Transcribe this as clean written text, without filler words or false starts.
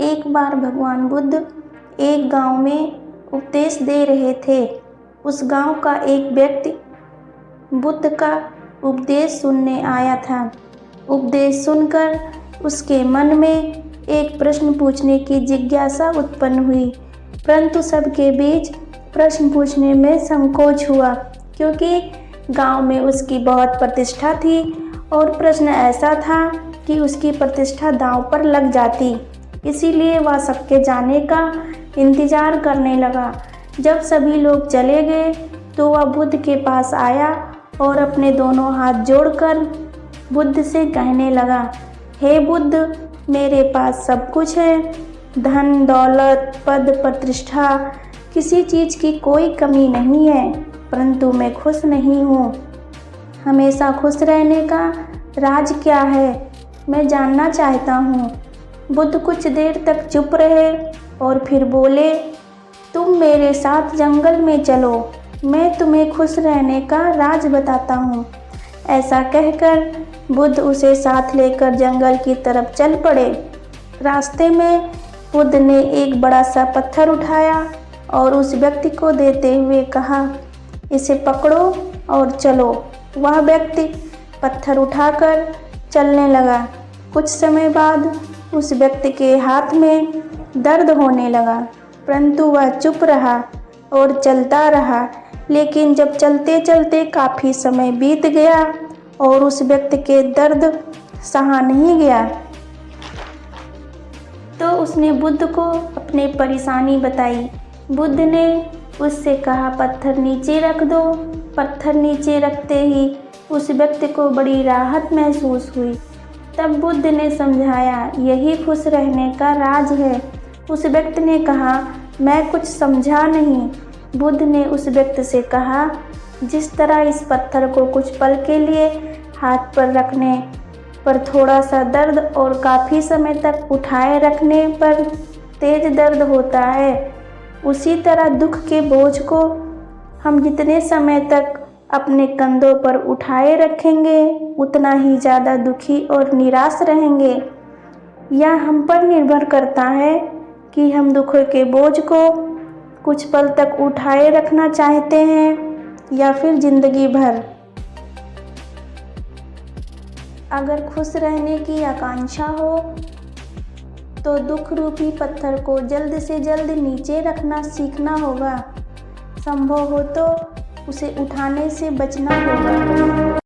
एक बार भगवान बुद्ध एक गांव में उपदेश दे रहे थे। उस गांव का एक व्यक्ति बुद्ध का उपदेश सुनने आया था। उपदेश सुनकर उसके मन में एक प्रश्न पूछने की जिज्ञासा उत्पन्न हुई, परंतु सबके बीच प्रश्न पूछने में संकोच हुआ, क्योंकि गांव में उसकी बहुत प्रतिष्ठा थी और प्रश्न ऐसा था कि उसकी प्रतिष्ठा दांव पर लग जाती। इसीलिए वह सबके जाने का इंतज़ार करने लगा। जब सभी लोग चले गए तो वह बुद्ध के पास आया और अपने दोनों हाथ जोड़कर बुद्ध से कहने लगा, हे बुद्ध, मेरे पास सब कुछ है, धन दौलत पद प्रतिष्ठा, किसी चीज़ की कोई कमी नहीं है, परंतु मैं खुश नहीं हूँ। हमेशा खुश रहने का राज क्या है, मैं जानना चाहता हूँ। बुद्ध कुछ देर तक चुप रहे और फिर बोले, तुम मेरे साथ जंगल में चलो, मैं तुम्हें खुश रहने का राज बताता हूँ। ऐसा कहकर बुद्ध उसे साथ लेकर जंगल की तरफ चल पड़े। रास्ते में बुद्ध ने एक बड़ा सा पत्थर उठाया और उस व्यक्ति को देते हुए कहा, इसे पकड़ो और चलो। वह व्यक्ति पत्थर उठाकर चलने लगा। कुछ समय बाद उस व्यक्ति के हाथ में दर्द होने लगा, परंतु वह चुप रहा और चलता रहा। लेकिन जब चलते चलते काफ़ी समय बीत गया और उस व्यक्ति के दर्द सहा नहीं गया, तो उसने बुद्ध को अपनी परेशानी बताई। बुद्ध ने उससे कहा, पत्थर नीचे रख दो। पत्थर नीचे रखते ही उस व्यक्ति को बड़ी राहत महसूस हुई। तब बुद्ध ने समझाया, यही खुश रहने का राज है। उस व्यक्ति ने कहा, मैं कुछ समझा नहीं। बुद्ध ने उस व्यक्ति से कहा, जिस तरह इस पत्थर को कुछ पल के लिए हाथ पर रखने पर थोड़ा सा दर्द और काफ़ी समय तक उठाए रखने पर तेज दर्द होता है, उसी तरह दुख के बोझ को हम जितने समय तक अपने कंधों पर उठाए रखेंगे उतना ही ज़्यादा दुखी और निराश रहेंगे। यह हम पर निर्भर करता है कि हम दुखों के बोझ को कुछ पल तक उठाए रखना चाहते हैं या फिर ज़िंदगी भर। अगर खुश रहने की आकांक्षा हो तो दुख रूपी पत्थर को जल्द से जल्द नीचे रखना सीखना होगा। संभव हो तो उसे उठाने से बचना होगा।